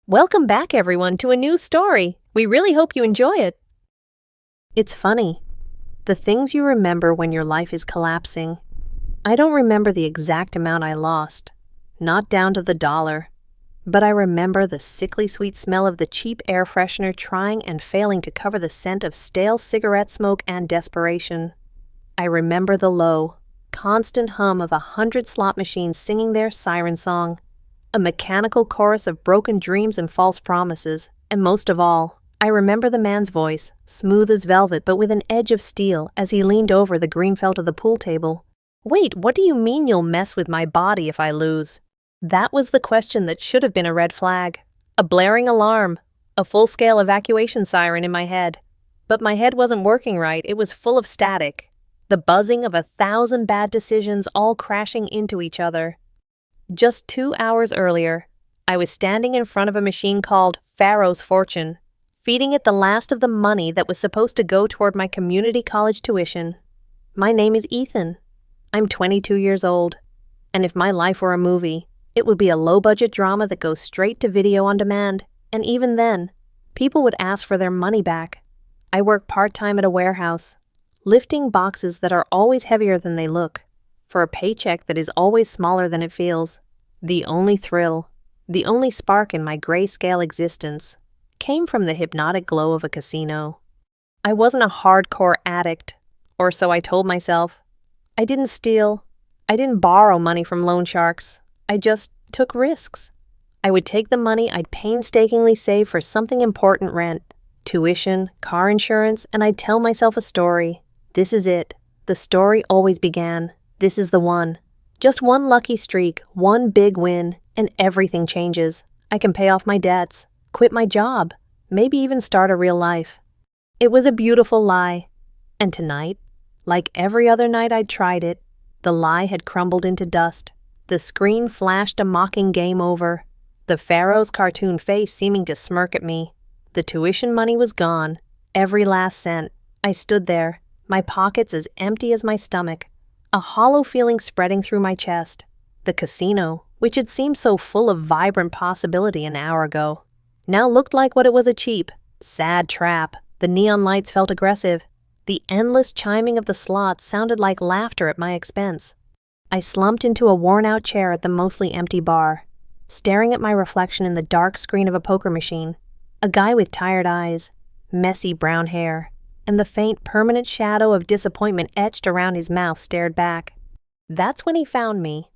Welcome back, everyone, to a new story. We really hope you enjoy it. It's funny. The things you remember when your life is collapsing. I don't remember the exact amount I lost, not down to the dollar, but I remember the sickly sweet smell of the cheap air freshener trying and failing to cover the scent of stale cigarette smoke and desperation. I remember the low, constant hum of 100 slot machines singing their siren song, a mechanical chorus of broken dreams and false promises, and most of all, I remember the man's voice, smooth as velvet but with an edge of steel, as he leaned over the green felt of the pool table. "Wait, what do you mean you'll mess with my body if I lose?" That was the question that should have been a red flag, a blaring alarm, a full-scale evacuation siren in my head. But my head wasn't working right, it was full of static, the buzzing of 1,000 bad decisions all crashing into each other. Just 2 hours earlier, I was standing in front of a machine called Pharaoh's Fortune, feeding it the last of the money that was supposed to go toward my community college tuition. My name is Ethan. I'm 22 years old, and if my life were a movie, it would be a low-budget drama that goes straight to video on demand, and even then, people would ask for their money back. I work part-time at a warehouse, lifting boxes that are always heavier than they look, for a paycheck that is always smaller than it feels. The only thrill, the only spark in my grayscale existence, came from the hypnotic glow of a casino. I wasn't a hardcore addict, or so I told myself. I didn't steal. I didn't borrow money from loan sharks. I just took risks. I would take the money I'd painstakingly saved for something important: rent, tuition, car insurance, and I'd tell myself a story. This is it. The story always began. This is the one. Just one lucky streak, one big win, and everything changes. I can pay off my debts, quit my job, maybe even start a real life. It was a beautiful lie. And tonight, like every other night I'd tried it, the lie had crumbled into dust. The screen flashed a mocking game over, the Pharaoh's cartoon face seeming to smirk at me. The tuition money was gone, every last cent. I stood there, my pockets as empty as my stomach, a hollow feeling spreading through my chest. The casino, which had seemed so full of vibrant possibility an hour ago, now looked like what it was: a cheap, sad trap. The neon lights felt aggressive. The endless chiming of the slots sounded like laughter at my expense. I slumped into a worn-out chair at the mostly empty bar, staring at my reflection in the dark screen of a poker machine. A guy with tired eyes, messy brown hair, and the faint, permanent shadow of disappointment etched around his mouth stared back. That's when he found me.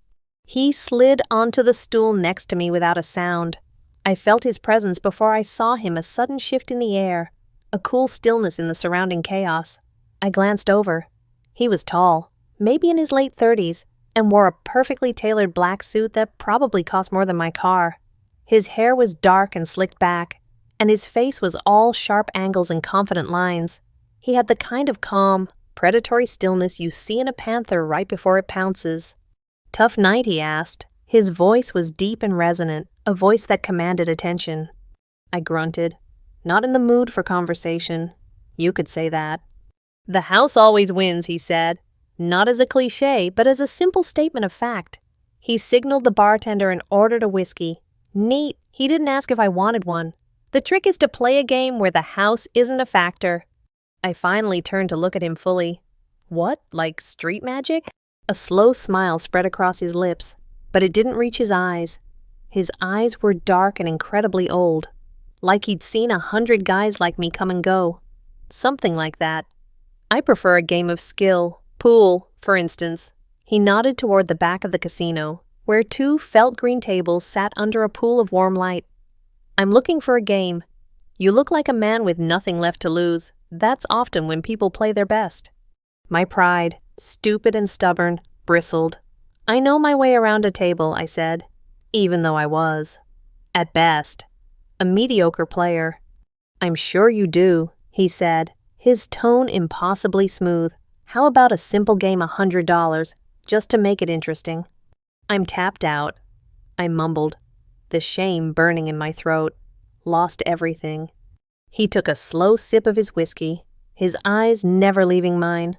He slid onto the stool next to me without a sound. I felt his presence before I saw him, a sudden shift in the air, a cool stillness in the surrounding chaos. I glanced over. He was tall, maybe in his late 30s, and wore a perfectly tailored black suit that probably cost more than my car. His hair was dark and slicked back, and his face was all sharp angles and confident lines. He had the kind of calm, predatory stillness you see in a panther right before it pounces. "Tough night?" he asked. His voice was deep and resonant, a voice that commanded attention. I grunted. Not in the mood for conversation. You could say that. "The house always wins," he said. Not as a cliché, but as a simple statement of fact. He signaled the bartender and ordered a whiskey. Neat. He didn't ask if I wanted one. The trick is to play a game where the house isn't a factor. I finally turned to look at him fully. What, like street magic? A slow smile spread across his lips, but it didn't reach his eyes. His eyes were dark and incredibly old, like he'd seen 100 guys like me come and go. Something like that. I prefer a game of skill. Pool, for instance. He nodded toward the back of the casino, where 2 felt green tables sat under a pool of warm light. "I'm looking for a game. You look like a man with nothing left to lose. That's often when people play their best." My pride, stupid and stubborn, bristled. "I know my way around a table," I said, even though I was, at best, a mediocre player. "I'm sure you do," he said, his tone impossibly smooth. "How about a simple game $100, just to make it interesting?" "I'm tapped out," I mumbled, the shame burning in my throat. Lost everything. He took a slow sip of his whiskey, his eyes never leaving mine.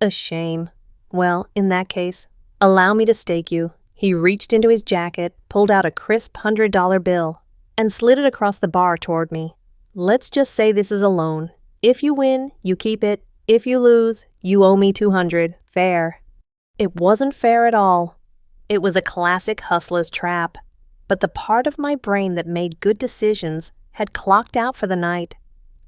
A shame. Well, in that case, allow me to stake you. He reached into his jacket, pulled out a crisp $100 bill. and slid it across the bar toward me. "Let's just say this is a loan. If you win, you keep it. If you lose, you owe me $200. Fair." It wasn't fair at all. It was a classic hustler's trap. But the part of my brain that made good decisions had clocked out for the night.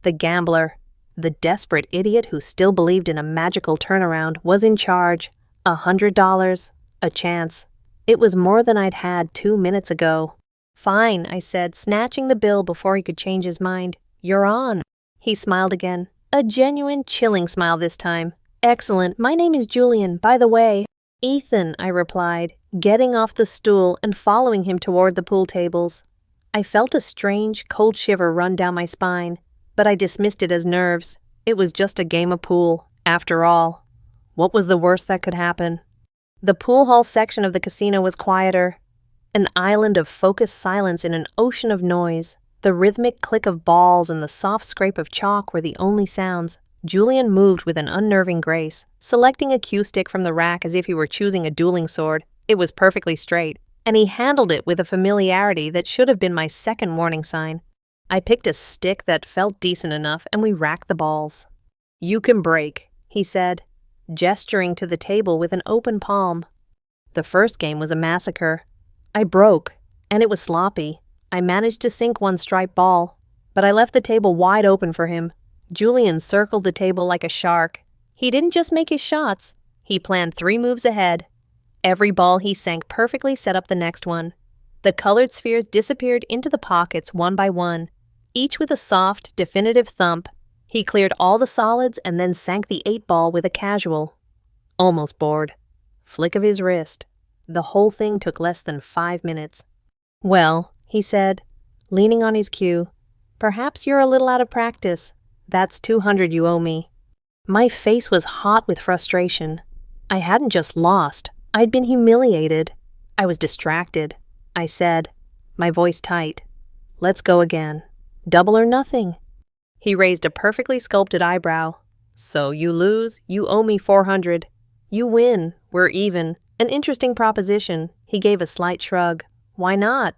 The gambler, the desperate idiot who still believed in a magical turnaround, was in charge. $100, a chance. It was more than I'd had 2 minutes ago. "Fine," I said, snatching the bill before he could change his mind. "You're on." He smiled again, a genuine, chilling smile this time. "Excellent. My name is Julian, by the way." "Ethan," I replied, getting off the stool and following him toward the pool tables. I felt a strange, cold shiver run down my spine, but I dismissed it as nerves. It was just a game of pool, after all. What was the worst that could happen? The pool hall section of the casino was quieter. An island of focused silence in an ocean of noise. The rhythmic click of balls and the soft scrape of chalk were the only sounds. Julian moved with an unnerving grace, selecting a cue stick from the rack as if he were choosing a dueling sword. It was perfectly straight, and he handled it with a familiarity that should have been my second warning sign. I picked a stick that felt decent enough, and we racked the balls. "You can break," he said, gesturing to the table with an open palm. The first game was a massacre. I broke, and it was sloppy. I managed to sink one striped ball, but I left the table wide open for him. Julian circled the table like a shark. He didn't just make his shots. He planned 3 moves ahead. Every ball he sank perfectly set up the next one. The colored spheres disappeared into the pockets one by one, each with a soft, definitive thump. He cleared all the solids and then sank the 8-ball with a casual, almost bored, flick of his wrist. The whole thing took less than 5 minutes. "Well," he said, leaning on his cue, "perhaps you're a little out of practice. That's $200 you owe me." My face was hot with frustration. I hadn't just lost. I'd been humiliated. I was distracted. I said, my voice tight, "Let's go again. Double or nothing." He raised a perfectly sculpted eyebrow. "So you lose, you owe me $400. You win, we're even. An interesting proposition." He gave a slight shrug. "Why not?"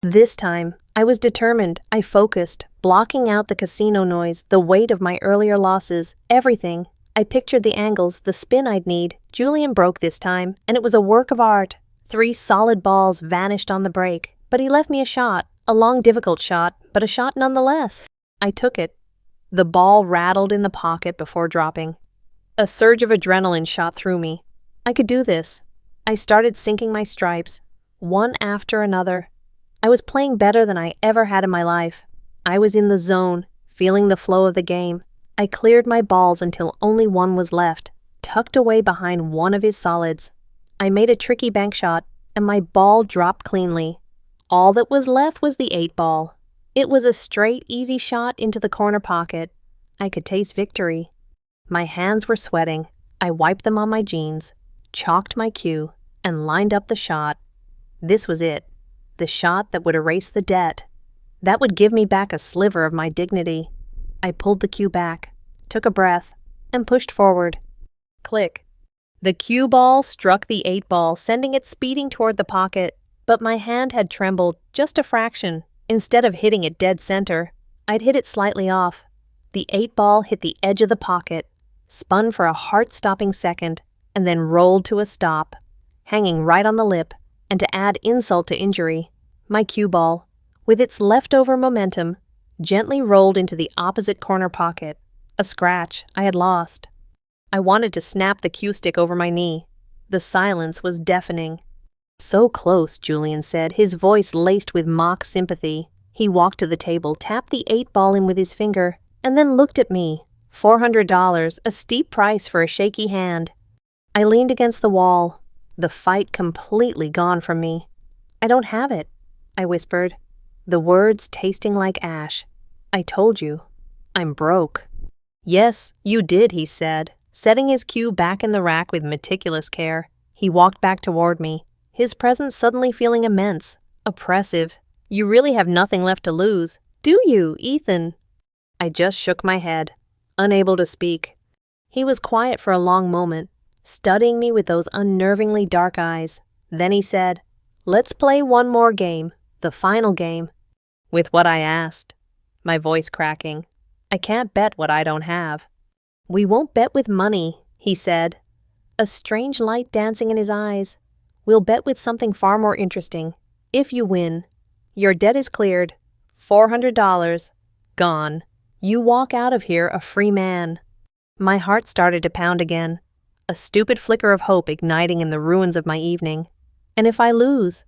This time, I was determined. I focused, blocking out the casino noise, the weight of my earlier losses, everything. I pictured the angles, the spin I'd need. Julian broke this time, and it was a work of art. 3 solid balls vanished on the break, but he left me a shot, a long, difficult shot, but a shot nonetheless. I took it. The ball rattled in the pocket before dropping. A surge of adrenaline shot through me. I could do this. I started sinking my stripes, one after another. I was playing better than I ever had in my life. I was in the zone, feeling the flow of the game. I cleared my balls until only one was left, tucked away behind one of his solids. I made a tricky bank shot, and my ball dropped cleanly. All that was left was the 8-ball. It was a straight, easy shot into the corner pocket. I could taste victory. My hands were sweating. I wiped them on my jeans, chalked my cue, and lined up the shot. This was it. The shot that would erase the debt. That would give me back a sliver of my dignity. I pulled the cue back, took a breath, and pushed forward. Click. The cue ball struck the 8-ball, sending it speeding toward the pocket, but my hand had trembled just a fraction. Instead of hitting it dead center, I'd hit it slightly off. The 8-ball hit the edge of the pocket, spun for a heart-stopping second, and then rolled to a stop, hanging right on the lip. And to add insult to injury, my cue ball, with its leftover momentum, gently rolled into the opposite corner pocket, a scratch I had lost. I wanted to snap the cue stick over my knee. The silence was deafening. "So close," Julian said, his voice laced with mock sympathy. He walked to the table, tapped the 8-ball in with his finger, and then looked at me. $400, a steep price for a shaky hand. I leaned against the wall, the fight completely gone from me. "I don't have it," I whispered, the words tasting like ash. "I told you. I'm broke." "Yes, you did," he said, setting his cue back in the rack with meticulous care. He walked back toward me, his presence suddenly feeling immense, oppressive. "You really have nothing left to lose, do you, Ethan?" I just shook my head, unable to speak. He was quiet for a long moment, studying me with those unnervingly dark eyes. Then he said, "Let's play one more game, the final game." With what I asked, my voice cracking. I can't bet what I don't have. We won't bet with money, he said, a strange light dancing in his eyes. We'll bet with something far more interesting. If you win, your debt is cleared. $400. Gone. You walk out of here a free man. My heart started to pound again, a stupid flicker of hope igniting in the ruins of my evening. And if I lose?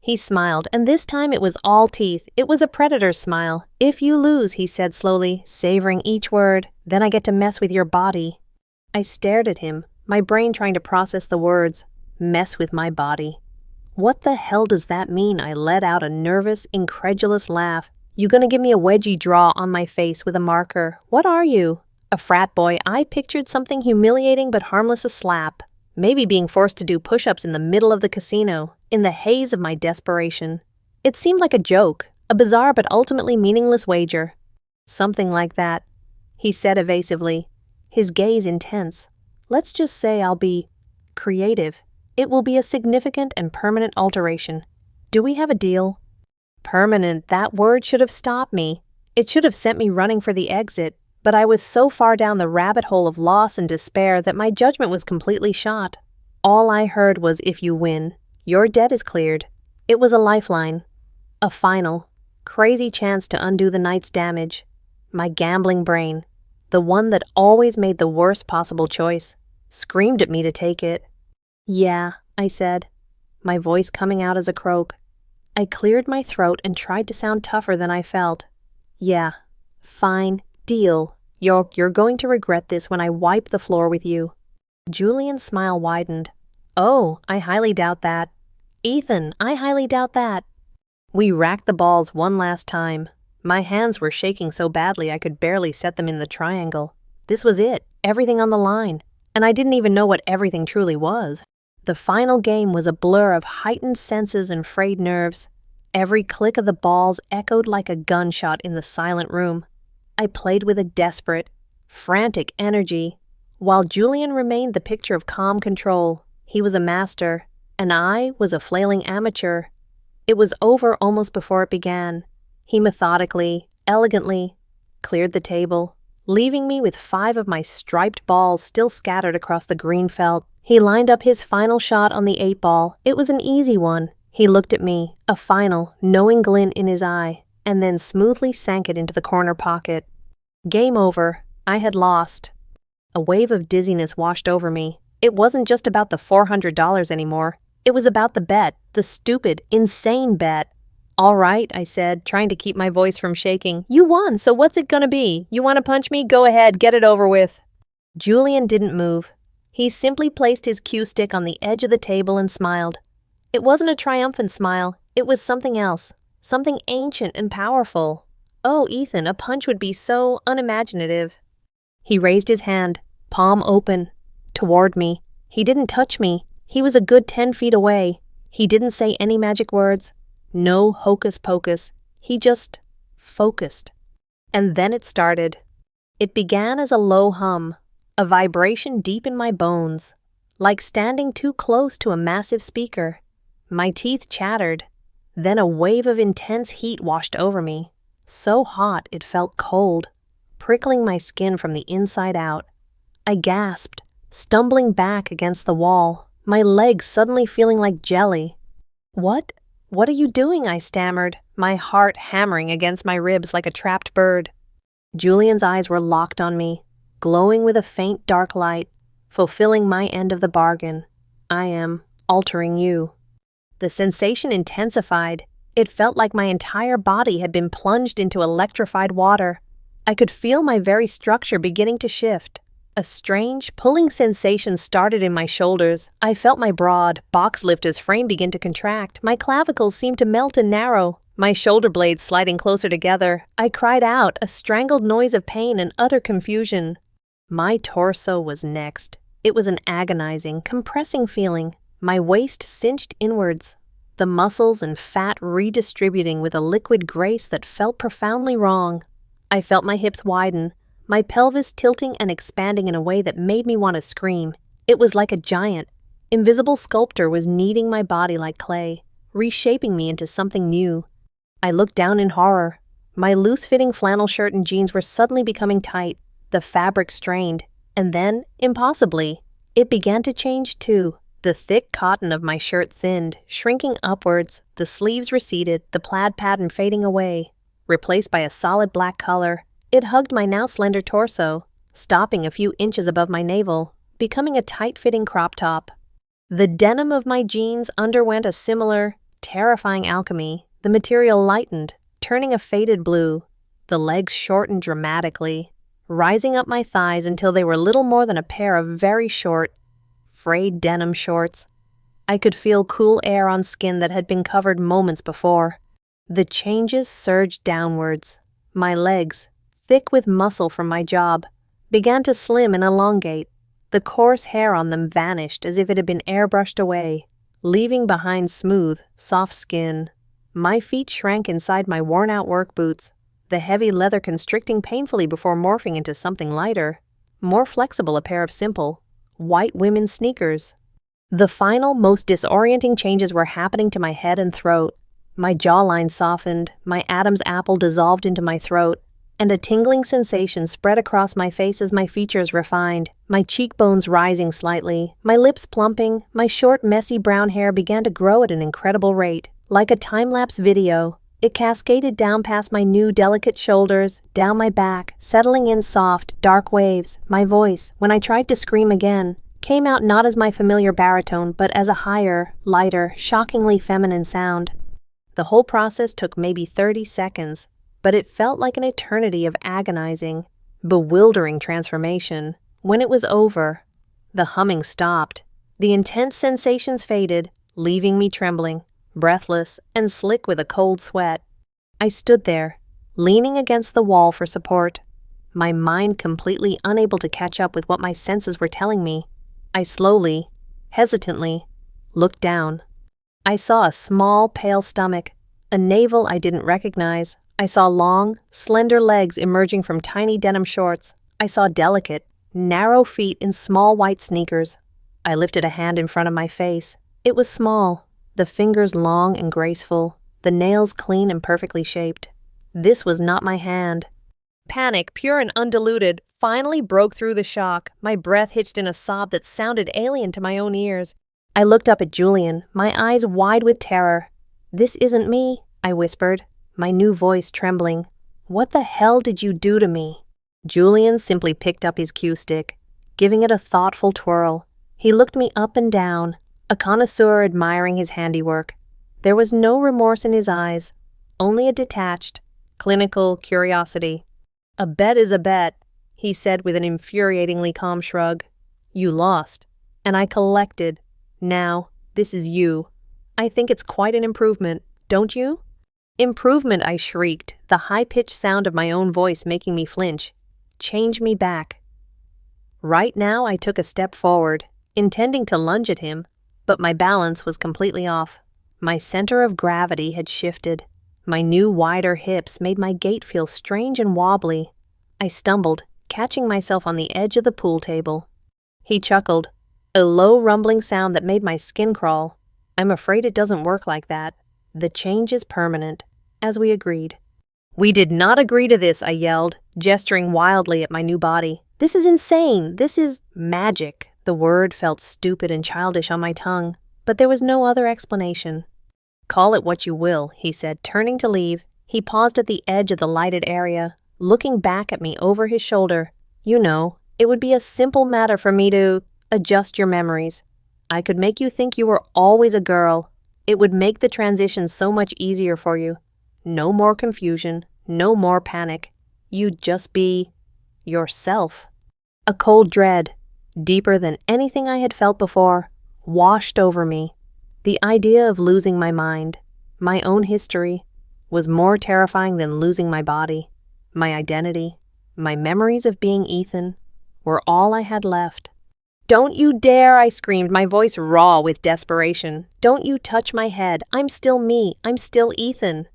He smiled, and this time it was all teeth. It was a predator's smile. If you lose, he said slowly, savoring each word, then I get to mess with your body. I stared at him, my brain trying to process the words. Mess with my body. What the hell does that mean? I let out a nervous, incredulous laugh. You gonna give me a wedgie draw on my face with a marker? What are you? A frat boy? I pictured something humiliating but harmless, a slap. Maybe being forced to do push-ups in the middle of the casino, in the haze of my desperation. It seemed like a joke, a bizarre but ultimately meaningless wager. Something like that, he said evasively, his gaze intense. Let's just say I'll be creative. It will be a significant and permanent alteration. Do we have a deal? Permanent, that word should have stopped me. It should have sent me running for the exit, but I was so far down the rabbit hole of loss and despair that my judgment was completely shot. All I heard was, if you win, your debt is cleared. It was a lifeline. A final, crazy chance to undo the night's damage. My gambling brain, the one that always made the worst possible choice, screamed at me to take it. Yeah, I said, my voice coming out as a croak. I cleared my throat and tried to sound tougher than I felt. Yeah, fine, deal. You're going to regret this when I wipe the floor with you. Julian's smile widened. Oh, I highly doubt that. Ethan, I highly doubt that. We racked the balls one last time. My hands were shaking so badly I could barely set them in the triangle. This was it, everything on the line. And I didn't even know what everything truly was. The final game was a blur of heightened senses and frayed nerves. Every click of the balls echoed like a gunshot in the silent room. I played with a desperate, frantic energy, while Julian remained the picture of calm control. He was a master, and I was a flailing amateur. It was over almost before it began. He methodically, elegantly, cleared the table, leaving me with 5 of my striped balls still scattered across the green felt. He lined up his final shot on the 8 ball. It was an easy one. He looked at me, a final, knowing glint in his eye, and then smoothly sank it into the corner pocket. Game over. I had lost. A wave of dizziness washed over me. It wasn't just about the $400 anymore. It was about the bet, the stupid, insane bet. All right, I said, trying to keep my voice from shaking. You won, so what's it gonna be? You want to punch me? Go ahead, get it over with. Julian didn't move. He simply placed his cue stick on the edge of the table and smiled. It wasn't a triumphant smile. It was something else, something ancient and powerful. Oh, Ethan, a punch would be so unimaginative. He raised his hand, palm open, toward me. He didn't touch me. He was a good 10 feet away. He didn't say any magic words. No hocus pocus. He just focused. And then it started. It began as a low hum, a vibration deep in my bones, like standing too close to a massive speaker. My teeth chattered. Then a wave of intense heat washed over me, so hot it felt cold, prickling my skin from the inside out. I gasped, stumbling back against the wall, my legs suddenly feeling like jelly. What are you doing? I stammered, my heart hammering against my ribs like a trapped bird. Julian's eyes were locked on me, glowing with a faint dark light, fulfilling my end of the bargain. I am altering you. The sensation intensified. It felt like my entire body had been plunged into electrified water. I could feel my very structure beginning to shift. A strange, pulling sensation started in my shoulders. I felt my broad, box-lifter's frame begin to contract. My clavicles seemed to melt and narrow, my shoulder blades sliding closer together. I cried out, a strangled noise of pain and utter confusion. My torso was next. It was an agonizing, compressing feeling. My waist cinched inwards, the muscles and fat redistributing with a liquid grace that felt profoundly wrong. I felt my hips widen, my pelvis tilting and expanding in a way that made me want to scream. It was like a giant, invisible sculptor was kneading my body like clay, reshaping me into something new. I looked down in horror. My loose-fitting flannel shirt and jeans were suddenly becoming tight, the fabric strained, and then, impossibly, it began to change too. The thick cotton of my shirt thinned, shrinking upwards, the sleeves receded, the plaid pattern fading away. Replaced by a solid black color, it hugged my now slender torso, stopping a few inches above my navel, becoming a tight-fitting crop top. The denim of my jeans underwent a similar, terrifying alchemy. The material lightened, turning a faded blue. The legs shortened dramatically, rising up my thighs until they were little more than a pair of very short, frayed denim shorts. I could feel cool air on skin that had been covered moments before. The changes surged downwards. My legs, thick with muscle from my job, began to slim and elongate. The coarse hair on them vanished as if it had been airbrushed away, leaving behind smooth, soft skin. My feet shrank inside my worn-out work boots, the heavy leather constricting painfully before morphing into something lighter, more flexible, a pair of simple, white women's sneakers. The final, most disorienting changes were happening to my head and throat. My jawline softened, my Adam's apple dissolved into my throat, and a tingling sensation spread across my face as my features refined, my cheekbones rising slightly, my lips plumping. My short, messy brown hair began to grow at an incredible rate. Like a time-lapse video, it cascaded down past my new, delicate shoulders, down my back, settling in soft, dark waves. My voice, when I tried to scream again, came out not as my familiar baritone, but as a higher, lighter, shockingly feminine sound. The whole process took maybe 30 seconds, but it felt like an eternity of agonizing, bewildering transformation. When it was over, the humming stopped. The intense sensations faded, leaving me trembling, breathless, and slick with a cold sweat. I stood there, leaning against the wall for support, my mind completely unable to catch up with what my senses were telling me. I slowly, hesitantly, looked down. I saw a small, pale stomach, a navel I didn't recognize. I saw long, slender legs emerging from tiny denim shorts. I saw delicate, narrow feet in small white sneakers. I lifted a hand in front of my face. It was small, the fingers long and graceful, the nails clean and perfectly shaped. This was not my hand. Panic, pure and undiluted, finally broke through the shock. My breath hitched in a sob that sounded alien to my own ears. I looked up at Julian, my eyes wide with terror. "This isn't me," I whispered, my new voice trembling. "What the hell did you do to me?" Julian simply picked up his cue stick, giving it a thoughtful twirl. He looked me up and down, a connoisseur admiring his handiwork. There was no remorse in his eyes, only a detached, clinical curiosity. "A bet is a bet," he said with an infuriatingly calm shrug. "You lost, and I collected. Now, this is you. I think it's quite an improvement, don't you?" "Improvement," I shrieked, the high-pitched sound of my own voice making me flinch. "Change me back." Right now, I took a step forward, intending to lunge at him, but my balance was completely off. My center of gravity had shifted. My new, wider hips made my gait feel strange and wobbly. I stumbled, catching myself on the edge of the pool table. He chuckled, a low rumbling sound that made my skin crawl. "I'm afraid it doesn't work like that. The change is permanent," as we agreed. "We did not agree to this," I yelled, gesturing wildly at my new body. "This is insane. This is magic." The word felt stupid and childish on my tongue, but there was no other explanation. "Call it what you will," he said, turning to leave. He paused at the edge of the lighted area, looking back at me over his shoulder. "You know, it would be a simple matter for me to adjust your memories. I could make you think you were always a girl. It would make the transition so much easier for you. No more confusion, no more panic. You'd just be yourself." A cold dread, deeper than anything I had felt before, washed over me. The idea of losing my mind, my own history, was more terrifying than losing my body. My identity, my memories of being Ethan, were all I had left. "Don't you dare," I screamed, my voice raw with desperation. "Don't you touch my head. I'm still me. I'm still Ethan."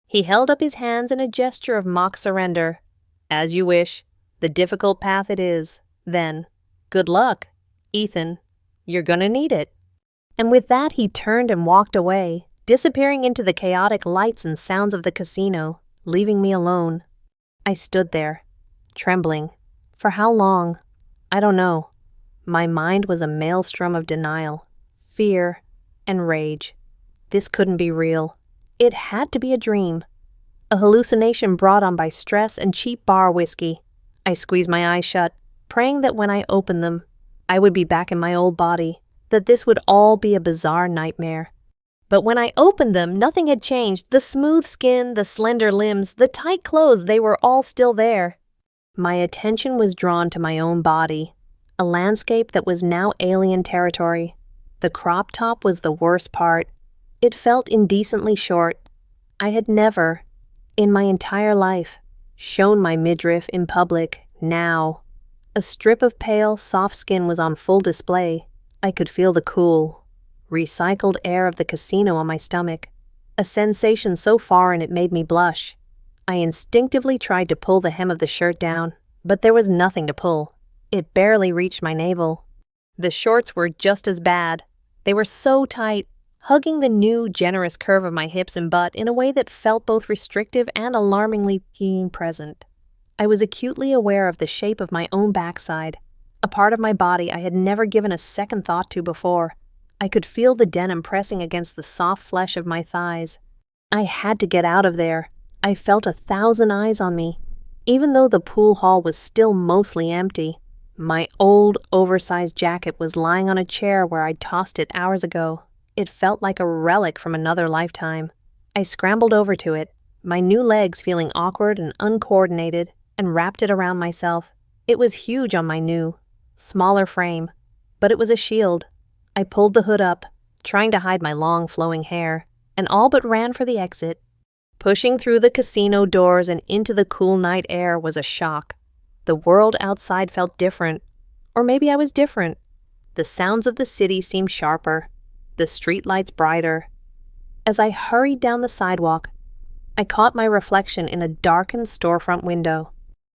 He held up his hands in a gesture of mock surrender. "As you wish. The difficult path it is. Then, good luck, Ethan. You're gonna need it." And with that, he turned and walked away, disappearing into the chaotic lights and sounds of the casino, leaving me alone. I stood there, trembling. For how long? I don't know. My mind was a maelstrom of denial, fear, and rage. This couldn't be real. It had to be a dream. A hallucination brought on by stress and cheap bar whiskey. I squeezed my eyes shut, praying that when I opened them, I would be back in my old body, that this would all be a bizarre nightmare. But when I opened them, nothing had changed. The smooth skin, the slender limbs, the tight clothes, they were all still there. My attention was drawn to my own body, a landscape that was now alien territory. The crop top was the worst part. It felt indecently short. I had never, in my entire life, shown my midriff in public. Now, a strip of pale, soft skin was on full display. I could feel the cool, recycled air of the casino on my stomach, a sensation so foreign it made me blush. I instinctively tried to pull the hem of the shirt down, but there was nothing to pull. It barely reached my navel. The shorts were just as bad. They were so tight, hugging the new, generous curve of my hips and butt in a way that felt both restrictive and alarmingly present. I was acutely aware of the shape of my own backside, a part of my body I had never given a second thought to before. I could feel the denim pressing against the soft flesh of my thighs. I had to get out of there. I felt 1,000 eyes on me, even though the pool hall was still mostly empty. My old, oversized jacket was lying on a chair where I'd tossed it hours ago. It felt like a relic from another lifetime. I scrambled over to it, my new legs feeling awkward and uncoordinated, and wrapped it around myself. It was huge on my new, smaller frame, but it was a shield. I pulled the hood up, trying to hide my long, flowing hair, and all but ran for the exit. Pushing through the casino doors and into the cool night air was a shock. The world outside felt different, or maybe I was different. The sounds of the city seemed sharper, the streetlights brighter. As I hurried down the sidewalk, I caught my reflection in a darkened storefront window.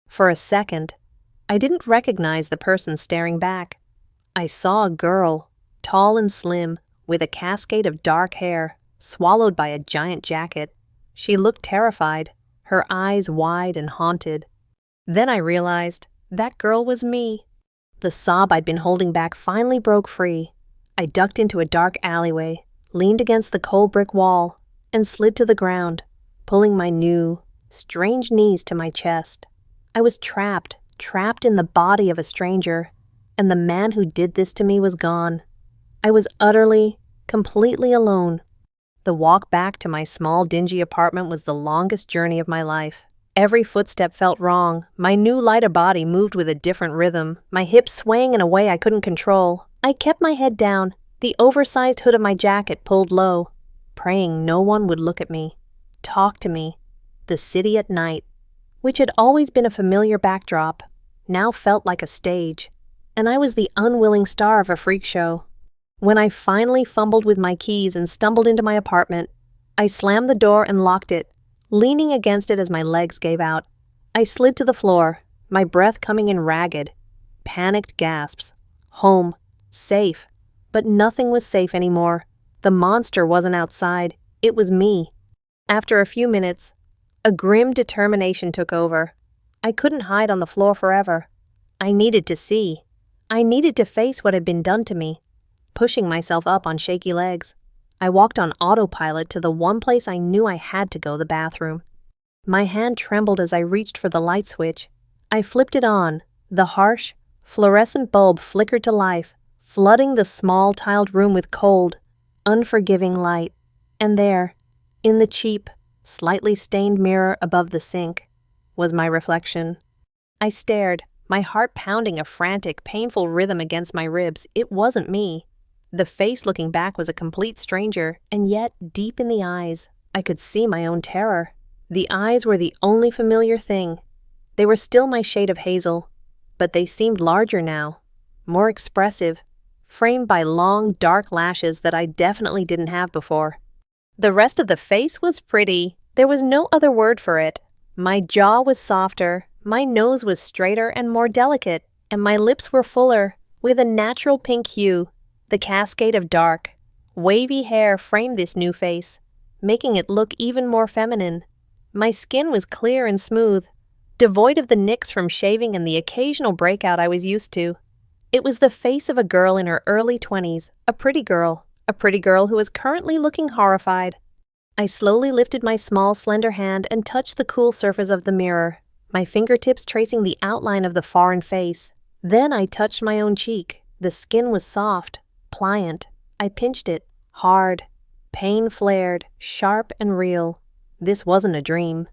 For a second, I didn't recognize the person staring back. I saw a girl, tall and slim, with a cascade of dark hair, swallowed by a giant jacket. She looked terrified, her eyes wide and haunted. Then I realized that girl was me. The sob I'd been holding back finally broke free. I ducked into a dark alleyway, leaned against the cold brick wall, and slid to the ground, pulling my new, strange knees to my chest. I was trapped in the body of a stranger, and the man who did this to me was gone. I was utterly, completely alone. The walk back to my small, dingy apartment was the longest journey of my life. Every footstep felt wrong. My new, lighter body moved with a different rhythm, my hips swaying in a way I couldn't control. I kept my head down, the oversized hood of my jacket pulled low, praying no one would look at me, talk to me. The city at night, which had always been a familiar backdrop, now felt like a stage, and I was the unwilling star of a freak show. When I finally fumbled with my keys and stumbled into my apartment, I slammed the door and locked it, leaning against it as my legs gave out. I slid to the floor, my breath coming in ragged. Panicked gasps. Home. Safe. But nothing was safe anymore. The monster wasn't outside. It was me. After a few minutes, a grim determination took over. I couldn't hide on the floor forever. I needed to see. I needed to face what had been done to me. Pushing myself up on shaky legs, I walked on autopilot to the one place I knew I had to go, the bathroom. My hand trembled as I reached for the light switch. I flipped it on. The harsh, fluorescent bulb flickered to life, flooding the small, tiled room with cold, unforgiving light. And there, in the cheap, slightly stained mirror above the sink, was my reflection. I stared, my heart pounding a frantic, painful rhythm against my ribs. It wasn't me. The face looking back was a complete stranger, and yet, deep in the eyes, I could see my own terror. The eyes were the only familiar thing. They were still my shade of hazel, but they seemed larger now, more expressive, framed by long, dark lashes that I definitely didn't have before. The rest of the face was pretty. There was no other word for it. My jaw was softer, my nose was straighter and more delicate, and my lips were fuller, with a natural pink hue. The cascade of dark, Wavy hair framed this new face, making it look even more feminine. My skin was clear and smooth, devoid of the nicks from shaving and the occasional breakout I was used to. It was the face of a girl in her early 20s, a pretty girl who was currently looking horrified. I slowly lifted my small, slender hand and touched the cool surface of the mirror, my fingertips tracing the outline of the foreign face. Then I touched my own cheek. The skin was soft, pliant. I pinched it, hard. Pain flared, sharp and real. This wasn't a dream.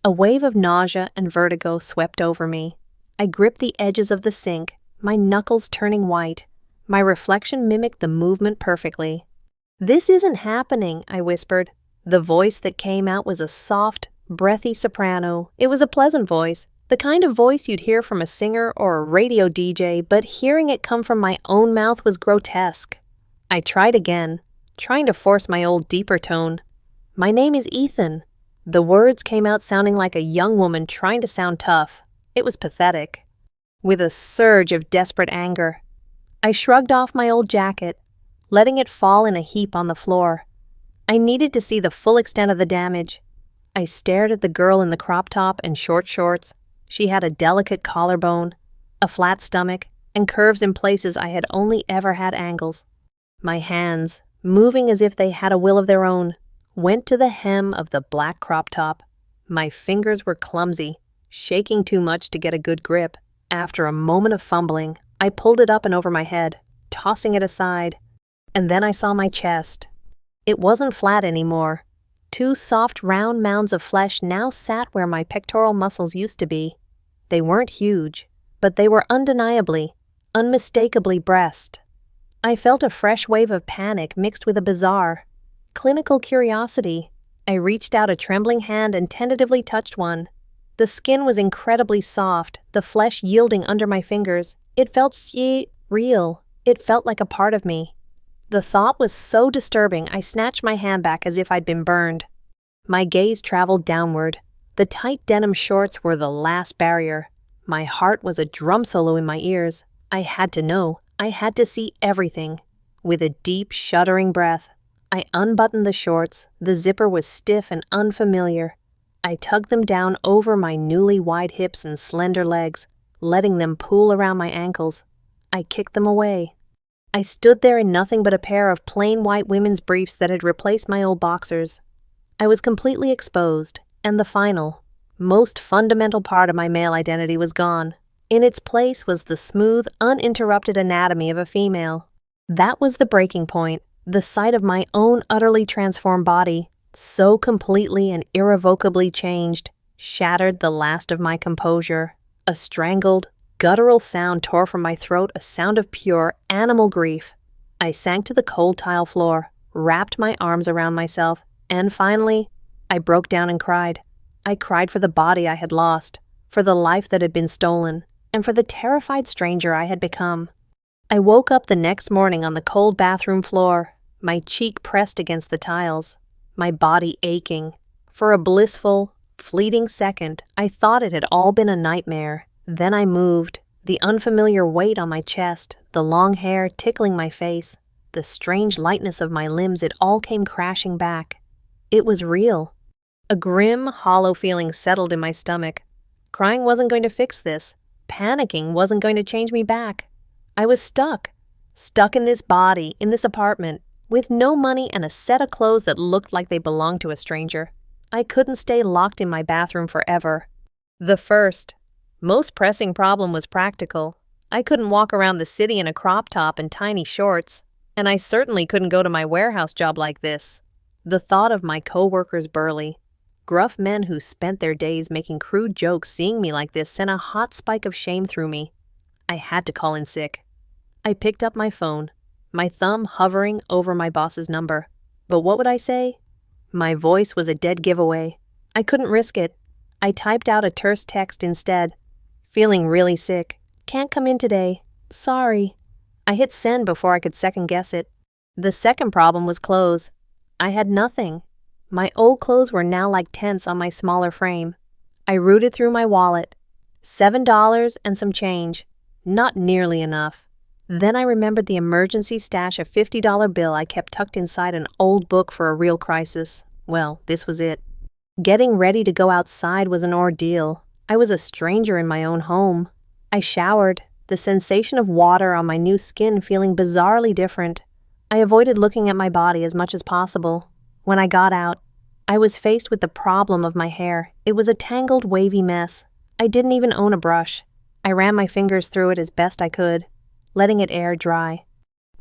A wave of nausea and vertigo swept over me. I gripped the edges of the sink, my knuckles turning white. My reflection mimicked the movement perfectly. "This isn't happening," I whispered. The voice that came out was a soft, breathy soprano. It was a pleasant voice, the kind of voice you'd hear from a singer or a radio DJ, but hearing it come from my own mouth was grotesque. I tried again, trying to force my old deeper tone. "My name is Ethan." The words came out sounding like a young woman trying to sound tough. It was pathetic. With a surge of desperate anger, I shrugged off my old jacket, letting it fall in a heap on the floor. I needed to see the full extent of the damage. I stared at the girl in the crop top and short shorts. She had a delicate collarbone, a flat stomach, and curves in places I had only ever had angles. My hands, moving as if they had a will of their own, went to the hem of the black crop top. My fingers were clumsy, shaking too much to get a good grip. After a moment of fumbling, I pulled it up and over my head, tossing it aside. And then I saw my chest. It wasn't flat anymore. Two soft, round mounds of flesh now sat where my pectoral muscles used to be. They weren't huge, but they were undeniably, unmistakably breast. I felt a fresh wave of panic mixed with a bizarre, clinical curiosity. I reached out a trembling hand and tentatively touched one. The skin was incredibly soft, the flesh yielding under my fingers. It felt real. It felt like a part of me. The thought was so disturbing, I snatched my hand back as if I'd been burned. My gaze traveled downward. The tight denim shorts were the last barrier. My heart was a drum solo in my ears. I had to know. I had to see everything. With a deep, shuddering breath, I unbuttoned the shorts. The zipper was stiff and unfamiliar. I tugged them down over my newly wide hips and slender legs, letting them pool around my ankles. I kicked them away. I stood there in nothing but a pair of plain white women's briefs that had replaced my old boxers. I was completely exposed, and the final, most fundamental part of my male identity was gone. In its place was the smooth, uninterrupted anatomy of a female. That was the breaking point, the sight of my own utterly transformed body, so completely and irrevocably changed, shattered the last of my composure. A strangled, guttural sound tore from my throat, a sound of pure, animal grief. I sank to the cold tile floor, wrapped my arms around myself, and finally, I broke down and cried. I cried for the body I had lost, for the life that had been stolen, and for the terrified stranger I had become. I woke up the next morning on the cold bathroom floor, my cheek pressed against the tiles, my body aching. For a blissful, fleeting second, I thought it had all been a nightmare. Then I moved, the unfamiliar weight on my chest, the long hair tickling my face, the strange lightness of my limbs, it all came crashing back. It was real. A grim, hollow feeling settled in my stomach. Crying wasn't going to fix this. Panicking wasn't going to change me back. I was stuck in this body, in this apartment, with no money and a set of clothes that looked like they belonged to a stranger. I couldn't stay locked in my bathroom forever. The first, most pressing problem was practical. I couldn't walk around the city in a crop top and tiny shorts, and I certainly couldn't go to my warehouse job like this. The thought of my co-workers' burly, gruff men who spent their days making crude jokes seeing me like this sent a hot spike of shame through me. I had to call in sick. I picked up my phone, my thumb hovering over my boss's number. But what would I say? My voice was a dead giveaway. I couldn't risk it. I typed out a terse text instead. Feeling really sick. Can't come in today. Sorry. I hit send before I could second guess it. The second problem was clothes. I had nothing. My old clothes were now like tents on my smaller frame. I rooted through my wallet. $7 and some change. Not nearly enough. Then I remembered the emergency stash of $50 bill I kept tucked inside an old book for a real crisis. Well, this was it. Getting ready to go outside was an ordeal. I was a stranger in my own home. I showered, the sensation of water on my new skin feeling bizarrely different. I avoided looking at my body as much as possible. When I got out, I was faced with the problem of my hair. It was a tangled, wavy mess. I didn't even own a brush. I ran my fingers through it as best I could, letting it air dry.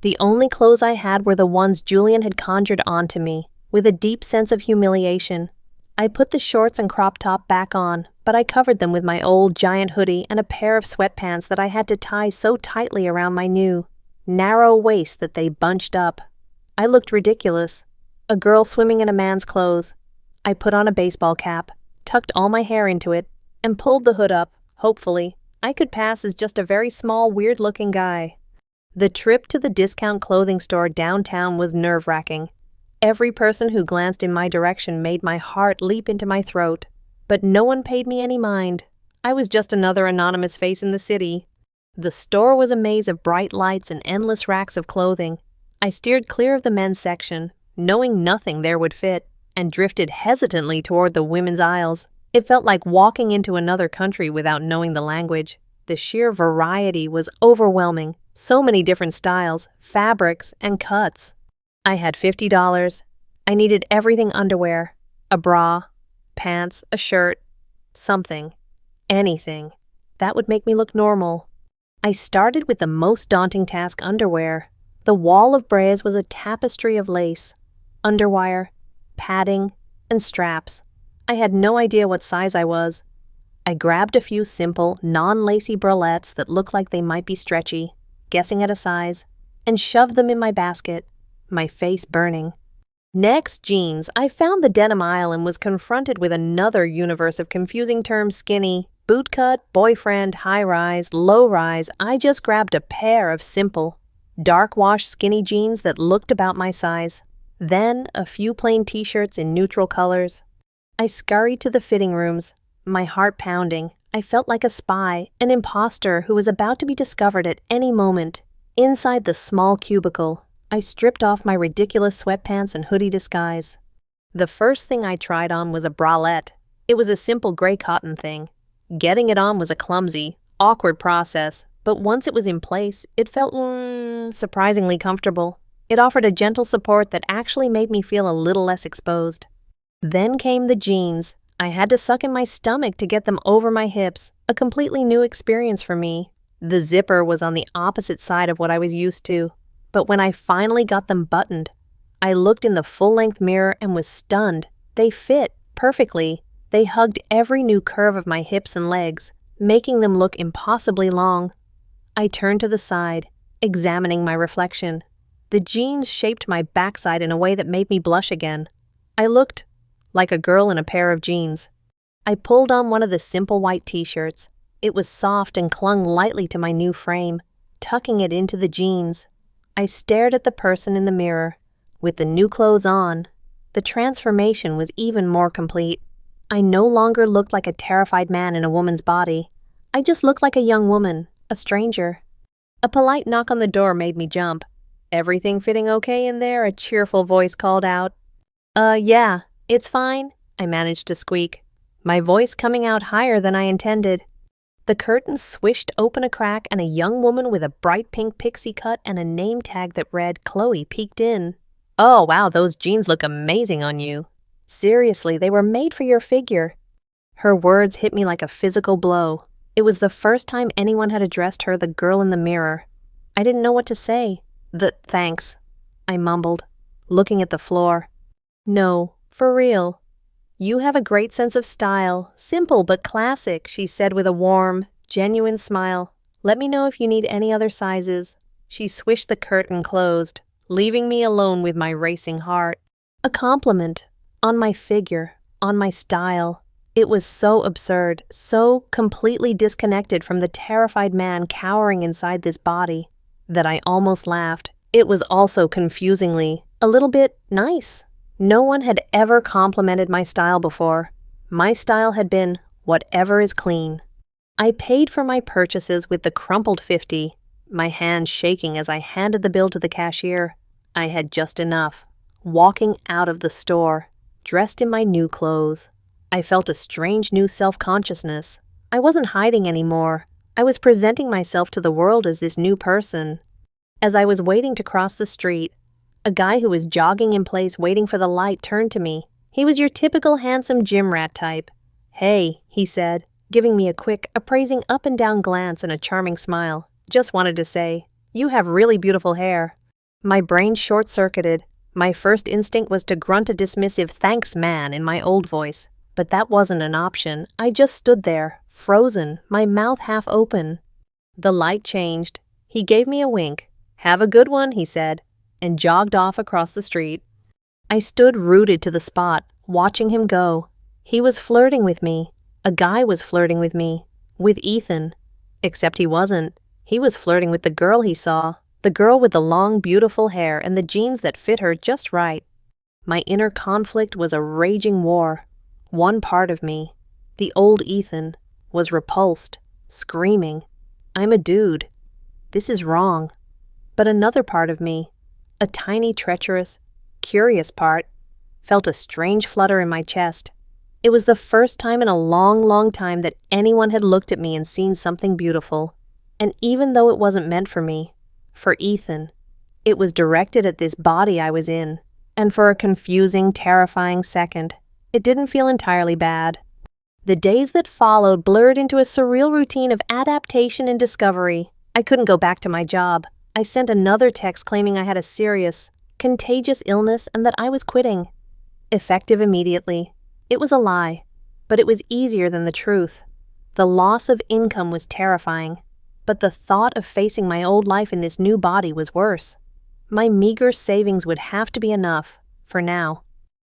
The only clothes I had were the ones Julian had conjured onto me, with a deep sense of humiliation. I put the shorts and crop top back on, but I covered them with my old giant hoodie and a pair of sweatpants that I had to tie so tightly around my new, narrow waist that they bunched up. I looked ridiculous, a girl swimming in a man's clothes. I put on a baseball cap, tucked all my hair into it, and pulled the hood up. Hopefully, I could pass as just a very small, weird-looking guy. The trip to the discount clothing store downtown was nerve-wracking. Every person who glanced in my direction made my heart leap into my throat, but no one paid me any mind. I was just another anonymous face in the city. The store was a maze of bright lights and endless racks of clothing. I steered clear of the men's section, knowing nothing there would fit, and drifted hesitantly toward the women's aisles. It felt like walking into another country without knowing the language. The sheer variety was overwhelming. So many different styles, fabrics, and cuts. I had $50. I needed everything: underwear, a bra, pants, a shirt, something, anything. That would make me look normal. I started with the most daunting task: underwear. The wall of bras was a tapestry of lace, underwire, padding, and straps. I had no idea what size I was. I grabbed a few simple, non-lacy bralettes that looked like they might be stretchy, guessing at a size, and shoved them in my basket, my face burning. Next, jeans. I found the denim aisle and was confronted with another universe of confusing terms: skinny, bootcut, boyfriend, high-rise, low-rise. I just grabbed a pair of simple, dark-wash skinny jeans that looked about my size. Then a few plain t-shirts in neutral colors. I scurried to the fitting rooms, my heart pounding. I felt like a spy, an imposter who was about to be discovered at any moment. Inside the small cubicle, I stripped off my ridiculous sweatpants and hoodie disguise. The first thing I tried on was a bralette. It was a simple gray cotton thing. Getting it on was a clumsy, awkward process, but once it was in place, it felt surprisingly comfortable. It offered a gentle support that actually made me feel a little less exposed. Then came the jeans. I had to suck in my stomach to get them over my hips, a completely new experience for me. The zipper was on the opposite side of what I was used to, but when I finally got them buttoned, I looked in the full-length mirror and was stunned. They fit perfectly. They hugged every new curve of my hips and legs, making them look impossibly long. I turned to the side, examining my reflection. The jeans shaped my backside in a way that made me blush again. I looked like a girl in a pair of jeans. I pulled on one of the simple white t-shirts. It was soft and clung lightly to my new frame, tucking it into the jeans. I stared at the person in the mirror. With the new clothes on, the transformation was even more complete. I no longer looked like a terrified man in a woman's body. I just looked like a young woman, a stranger. A polite knock on the door made me jump. "Everything fitting okay in there?" a cheerful voice called out. Yeah, it's fine," I managed to squeak, my voice coming out higher than I intended. The curtain swished open a crack and a young woman with a bright pink pixie cut and a name tag that read Chloe peeked in. "Oh, wow, those jeans look amazing on you. Seriously, they were made for your figure." Her words hit me like a physical blow. It was the first time anyone had addressed her the girl in the mirror. I didn't know what to say. Thanks," I mumbled, looking at the floor. "No, for real. You have a great sense of style, simple but classic," she said with a warm, genuine smile. "Let me know if you need any other sizes." She swished the curtain closed, leaving me alone with my racing heart. A compliment on my figure, on my style. It was so absurd, so completely disconnected from the terrified man cowering inside this body, that I almost laughed. It was also confusingly a little bit nice. No one had ever complimented my style before. My style had been whatever is clean. I paid for my purchases with the crumpled $50, my hand shaking as I handed the bill to the cashier. I had just enough. Walking out of the store, dressed in my new clothes, I felt a strange new self-consciousness. I wasn't hiding anymore. I was presenting myself to the world as this new person. As I was waiting to cross the street, a guy who was jogging in place waiting for the light turned to me. He was your typical handsome gym rat type. "Hey," he said, giving me a quick, appraising up and down glance and a charming smile. Just wanted to say, "You have really beautiful hair." My brain short-circuited. My first instinct was to grunt a dismissive "thanks, man" in my old voice. But that wasn't an option. I just stood there, frozen, my mouth half open. The light changed. He gave me a wink. "Have a good one," he said, and jogged off across the street. I stood rooted to the spot, watching him go. He was flirting with me. A guy was flirting with me. With Ethan. Except he wasn't. He was flirting with the girl he saw. The girl with the long, beautiful hair and the jeans that fit her just right. My inner conflict was a raging war. One part of me, the old Ethan, was repulsed, screaming, "I'm a dude. This is wrong." But another part of me, a tiny, treacherous, curious part, felt a strange flutter in my chest. It was the first time in a long, long time that anyone had looked at me and seen something beautiful. And even though it wasn't meant for me, for Ethan, it was directed at this body I was in. And for a confusing, terrifying second, it didn't feel entirely bad. The days that followed blurred into a surreal routine of adaptation and discovery. I couldn't go back to my job. I sent another text claiming I had a serious, contagious illness and that I was quitting. Effective immediately. It was a lie, but it was easier than the truth. The loss of income was terrifying, but the thought of facing my old life in this new body was worse. My meager savings would have to be enough, for now.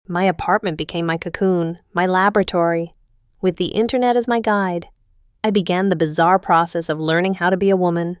My apartment became my cocoon, my laboratory. With the internet as my guide, I began the bizarre process of learning how to be a woman.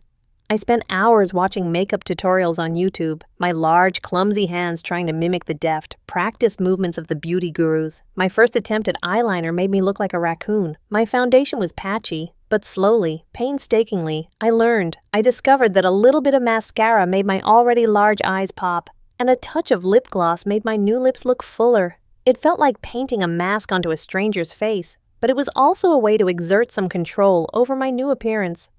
I spent hours watching makeup tutorials on YouTube, my large, clumsy hands trying to mimic the deft, practiced movements of the beauty gurus. My first attempt at eyeliner made me look like a raccoon. My foundation was patchy, but slowly, painstakingly, I learned. I discovered that a little bit of mascara made my already large eyes pop, and a touch of lip gloss made my new lips look fuller. It felt like painting a mask onto a stranger's face, but it was also a way to exert some control over my new appearance.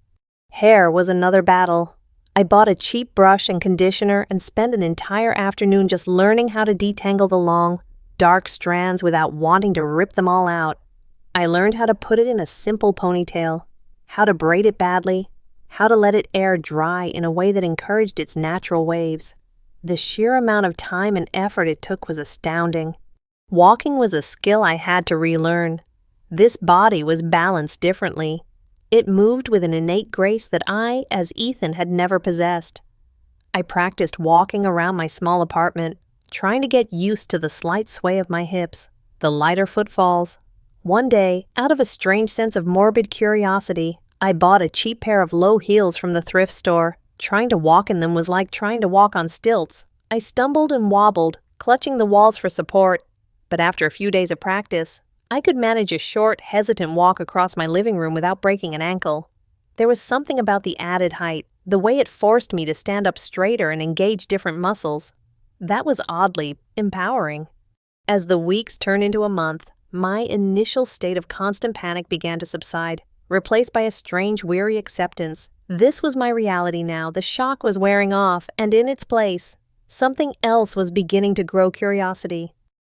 Hair was another battle. I bought a cheap brush and conditioner and spent an entire afternoon just learning how to detangle the long, dark strands without wanting to rip them all out. I learned how to put it in a simple ponytail, how to braid it badly, how to let it air dry in a way that encouraged its natural waves. The sheer amount of time and effort it took was astounding. Walking was a skill I had to relearn. This body was balanced differently. It moved with an innate grace that I, as Ethan, had never possessed. I practiced walking around my small apartment, trying to get used to the slight sway of my hips, the lighter footfalls. One day, out of a strange sense of morbid curiosity, I bought a cheap pair of low heels from the thrift store. Trying to walk in them was like trying to walk on stilts. I stumbled and wobbled, clutching the walls for support. But after a few days of practice, I could manage a short, hesitant walk across my living room without breaking an ankle. There was something about the added height, the way it forced me to stand up straighter and engage different muscles. That was oddly empowering. As the weeks turned into a month, my initial state of constant panic began to subside, replaced by a strange, weary acceptance. This was my reality now. The shock was wearing off, and in its place, something else was beginning to grow curiosity.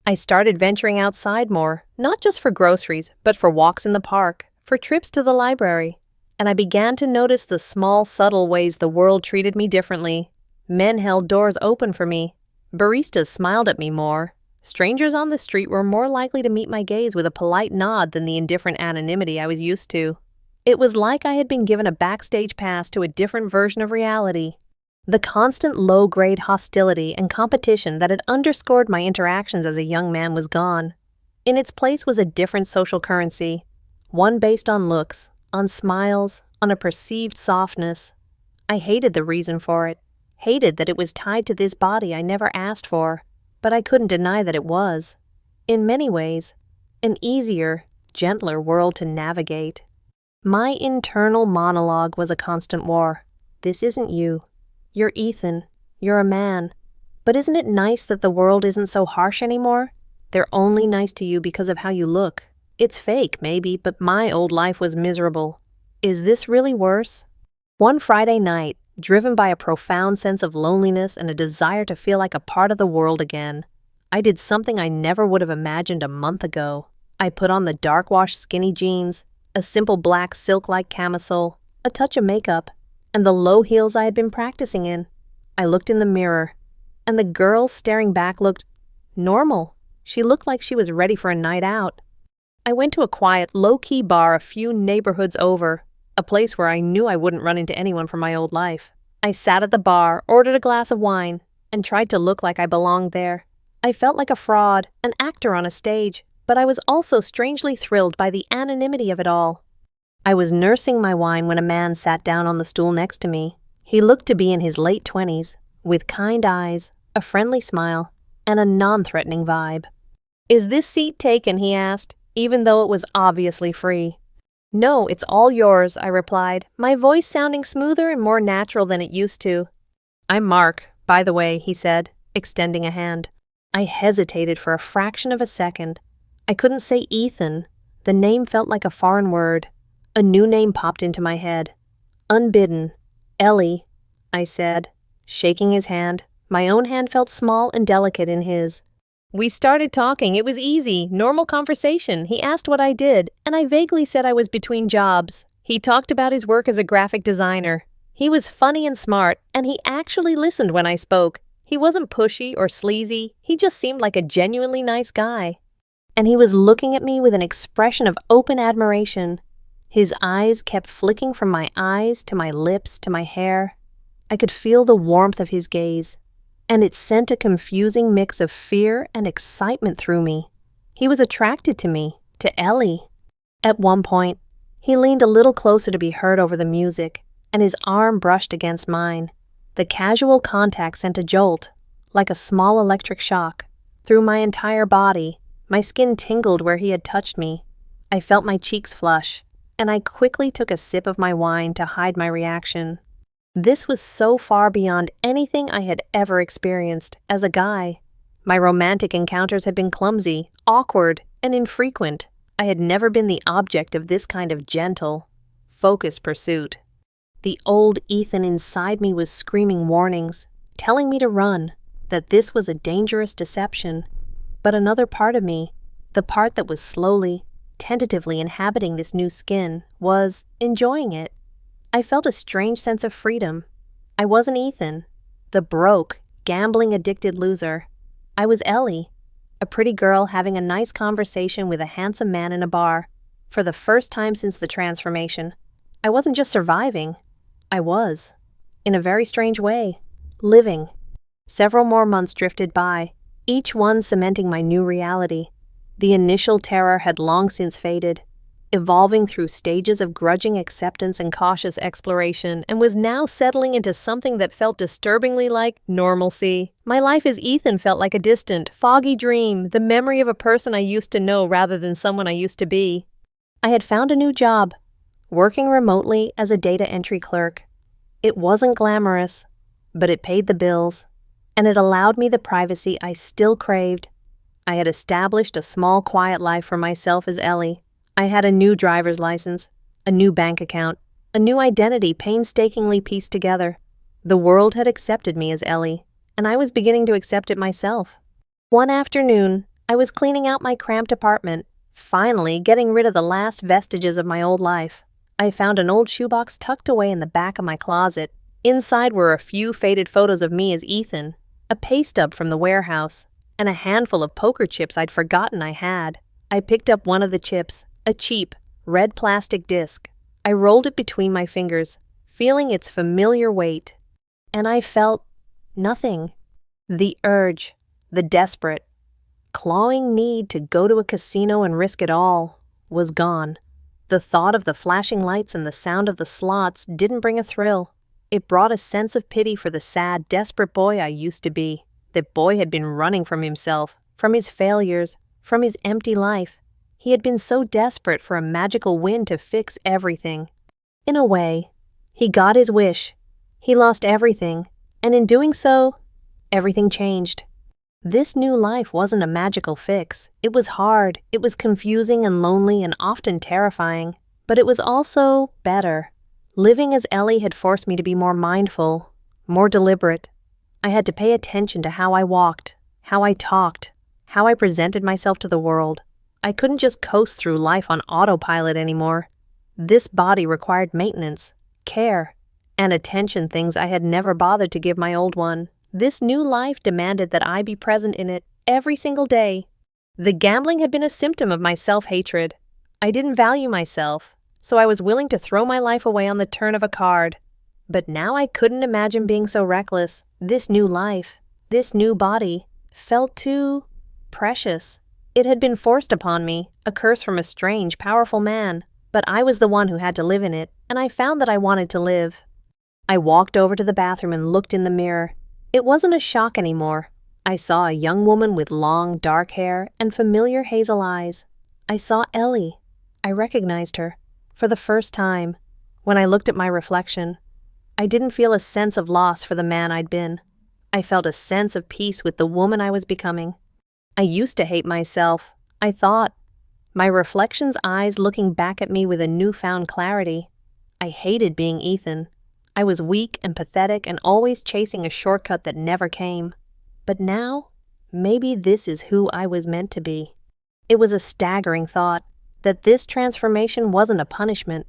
I started venturing outside more, not just for groceries, but for walks in the park, for trips to the library. And I began to notice the small, subtle ways the world treated me differently. Men held doors open for me. Baristas smiled at me more. Strangers on the street were more likely to meet my gaze with a polite nod than the indifferent anonymity I was used to. It was like I had been given a backstage pass to a different version of reality. The constant low-grade hostility and competition that had underscored my interactions as a young man was gone. In its place was a different social currency, one based on looks, on smiles, on a perceived softness. I hated the reason for it, hated that it was tied to this body I never asked for, but I couldn't deny that it was. In many ways, an easier, gentler world to navigate. My internal monologue was a constant war. This isn't you. You're Ethan. You're a man. But isn't it nice that the world isn't so harsh anymore? They're only nice to you because of how you look. It's fake, maybe, but my old life was miserable. Is this really worse? One Friday night, driven by a profound sense of loneliness and a desire to feel like a part of the world again, I did something I never would have imagined a month ago. I put on the dark-washed skinny jeans, a simple black silk-like camisole, a touch of makeup, and the low heels I had been practicing in. I looked in the mirror, and the girl staring back looked normal. She looked like she was ready for a night out. I went to a quiet, low-key bar a few neighborhoods over, a place where I knew I wouldn't run into anyone from my old life. I sat at the bar, ordered a glass of wine, and tried to look like I belonged there. I felt like a fraud, an actor on a stage, but I was also strangely thrilled by the anonymity of it all. I was nursing my wine when a man sat down on the stool next to me. He looked to be in his late 20s, with kind eyes, a friendly smile, and a non-threatening vibe. "Is this seat taken?" he asked, even though it was obviously free. "No, it's all yours," I replied, my voice sounding smoother and more natural than it used to. "I'm Mark, by the way," he said, extending a hand. I hesitated for a fraction of a second. I couldn't say Ethan. The name felt like a foreign word. A new name popped into my head. Unbidden. "Ellie," I said, shaking his hand. My own hand felt small and delicate in his. We started talking. It was easy, normal conversation. He asked what I did, and I vaguely said I was between jobs. He talked about his work as a graphic designer. He was funny and smart, and he actually listened when I spoke. He wasn't pushy or sleazy. He just seemed like a genuinely nice guy. And he was looking at me with an expression of open admiration. His eyes kept flicking from my eyes to my lips to my hair. I could feel the warmth of his gaze, and it sent a confusing mix of fear and excitement through me. He was attracted to me, to Ellie. At one point, he leaned a little closer to be heard over the music, and his arm brushed against mine. The casual contact sent a jolt, like a small electric shock, through my entire body. My skin tingled where he had touched me. I felt my cheeks flush, and I quickly took a sip of my wine to hide my reaction. This was so far beyond anything I had ever experienced as a guy. My romantic encounters had been clumsy, awkward, and infrequent. I had never been the object of this kind of gentle, focused pursuit. The old Ethan inside me was screaming warnings, telling me to run, that this was a dangerous deception. But another part of me, the part that was slowly, tentatively inhabiting this new skin, was enjoying it. I felt a strange sense of freedom. I wasn't Ethan, the broke, gambling-addicted loser. I was Ellie, a pretty girl having a nice conversation with a handsome man in a bar. For the first time since the transformation, I wasn't just surviving. I was, in a very strange way, living. Several more months drifted by, each one cementing my new reality. The initial terror had long since faded, evolving through stages of grudging acceptance and cautious exploration, and was now settling into something that felt disturbingly like normalcy. My life as Ethan felt like a distant, foggy dream, the memory of a person I used to know rather than someone I used to be. I had found a new job, working remotely as a data entry clerk. It wasn't glamorous, but it paid the bills, and it allowed me the privacy I still craved. I had established a small, quiet life for myself as Ellie. I had a new driver's license, a new bank account, a new identity painstakingly pieced together. The world had accepted me as Ellie, and I was beginning to accept it myself. One afternoon, I was cleaning out my cramped apartment, finally getting rid of the last vestiges of my old life. I found an old shoebox tucked away in the back of my closet. Inside were a few faded photos of me as Ethan, a pay stub from the warehouse, and a handful of poker chips I'd forgotten I had. I picked up one of the chips, a cheap, red plastic disc. I rolled it between my fingers, feeling its familiar weight. And I felt nothing. The urge, the desperate, clawing need to go to a casino and risk it all, was gone. The thought of the flashing lights and the sound of the slots didn't bring a thrill. It brought a sense of pity for the sad, desperate boy I used to be. That boy had been running from himself, from his failures, from his empty life. He had been so desperate for a magical win to fix everything. In a way, he got his wish. He lost everything, and in doing so, everything changed. This new life wasn't a magical fix. It was hard, it was confusing and lonely and often terrifying, but it was also better. Living as Ellie had forced me to be more mindful, more deliberate. I had to pay attention to how I walked, how I talked, how I presented myself to the world. I couldn't just coast through life on autopilot anymore. This body required maintenance, care, and attention, things I had never bothered to give my old one. This new life demanded that I be present in it every single day. The gambling had been a symptom of my self-hatred. I didn't value myself, so I was willing to throw my life away on the turn of a card. But now I couldn't imagine being so reckless. This new life, this new body, felt too precious. It had been forced upon me, a curse from a strange, powerful man. But I was the one who had to live in it, and I found that I wanted to live. I walked over to the bathroom and looked in the mirror. It wasn't a shock anymore. I saw a young woman with long, dark hair and familiar hazel eyes. I saw Ellie. I recognized her. For the first time, when I looked at my reflection, I didn't feel a sense of loss for the man I'd been. I felt a sense of peace with the woman I was becoming. I used to hate myself, I thought. My reflection's eyes looking back at me with a newfound clarity. I hated being Ethan. I was weak and pathetic and always chasing a shortcut that never came. But now, maybe this is who I was meant to be. It was a staggering thought that this transformation wasn't a punishment,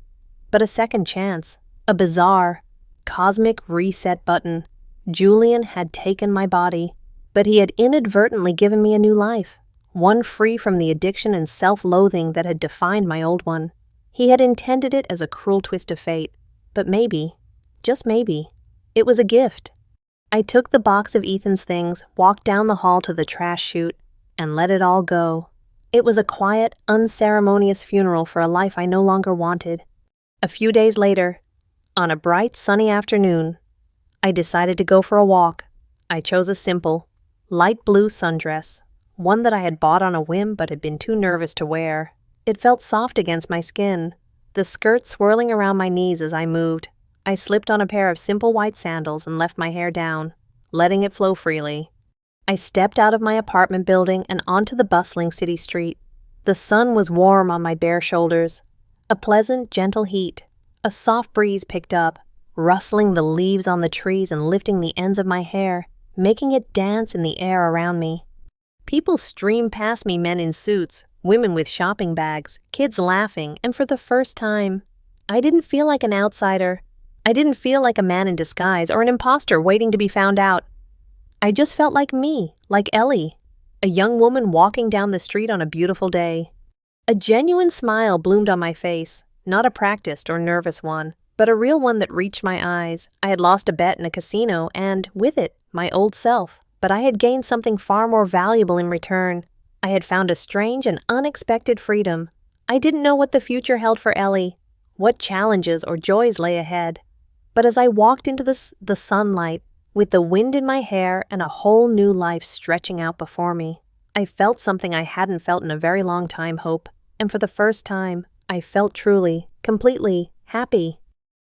but a second chance, a bizarre, cosmic reset button. Julian had taken my body, but he had inadvertently given me a new life, one free from the addiction and self-loathing that had defined my old one. He had intended it as a cruel twist of fate, but maybe, just maybe, it was a gift. I took the box of Ethan's things, walked down the hall to the trash chute, and let it all go. It was a quiet, unceremonious funeral for a life I no longer wanted. A few days later, on a bright, sunny afternoon, I decided to go for a walk. I chose a simple, light blue sundress, one that I had bought on a whim but had been too nervous to wear. It felt soft against my skin, the skirt swirling around my knees as I moved. I slipped on a pair of simple white sandals and left my hair down, letting it flow freely. I stepped out of my apartment building and onto the bustling city street. The sun was warm on my bare shoulders, a pleasant, gentle heat. A soft breeze picked up, rustling the leaves on the trees and lifting the ends of my hair, making it dance in the air around me. People streamed past me, men in suits, women with shopping bags, kids laughing, and for the first time, I didn't feel like an outsider. I didn't feel like a man in disguise or an imposter waiting to be found out. I just felt like me, like Ellie, a young woman walking down the street on a beautiful day. A genuine smile bloomed on my face, not a practiced or nervous one, but a real one that reached my eyes. I had lost a bet in a casino and, with it, my old self. But I had gained something far more valuable in return. I had found a strange and unexpected freedom. I didn't know what the future held for Ellie, what challenges or joys lay ahead. But as I walked into the sunlight, with the wind in my hair and a whole new life stretching out before me, I felt something I hadn't felt in a very long time, hope. And for the first time, I felt truly, completely happy.